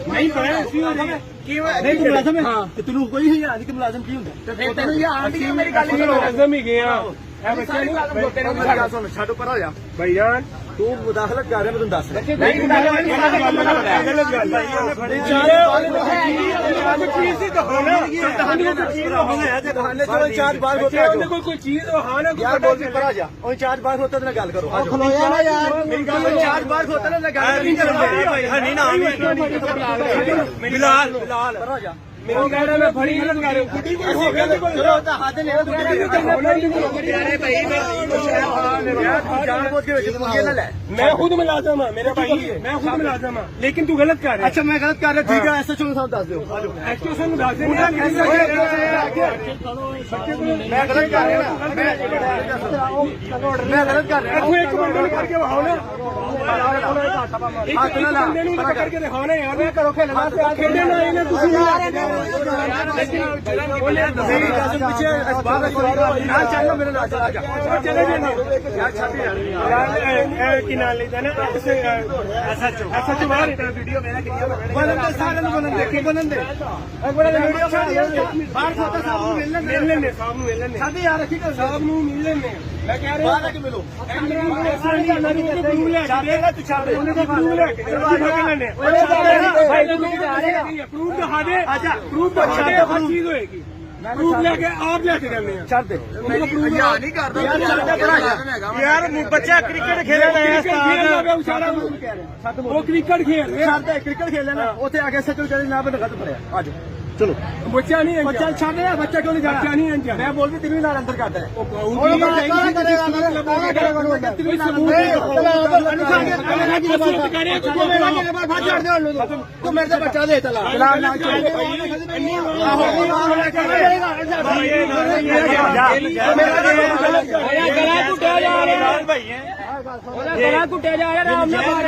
नहीं पढ़ा नहीं तू मुलाजम है तेन कोई हज़ार की मुलाजम की होंगे मुलाजम ही गया छो पर हो जा भाईजान तू मुदाखलत कर रहा मैं तुम दस चार बार कोई चीज चार बार होता तो गल करो चार बार होता ना गल बिलाल बिलाल मेरी कह रहा मैं बड़ी गलत कर रहा हूँ मैं खुद मुलाजम हाँ मेरा भाई मैं खुद मुलाजम हाँ लेकिन तू गलत कर रहा है अच्छा मैं गलत कर रहा ठीक है SHO साहब दस दो SHO साहब दस दे मैं गलत कर रहा मैं गलत कर रहा तू एक बंदे करके आओ ना करके दिखाओ ना यार करो खेलना खेलना इन्हें तुम चलो मेरे नाल चले SHO बाहर वीडियो मेरा सारे बनन दे मैं कह रहा मिलो चीज होगी प्रूफ लेके आप लेके चलने छड़ दे नहीं कर यार बच्चा क्रिकेट खेल रहे वो क्रिकेट खेल क्रिकेट खेल ना उसे आगे SHO ना गलत पड़े आज चलो बच्चा नहीं है बच्चा छाड़ दे बच्चा क्यों नहीं बच्चा नहीं है मैं बोल भी तेरे नाल अंदर करता है तो मेरे से बच्चा दे चला गला कुटिया जा रहा गलत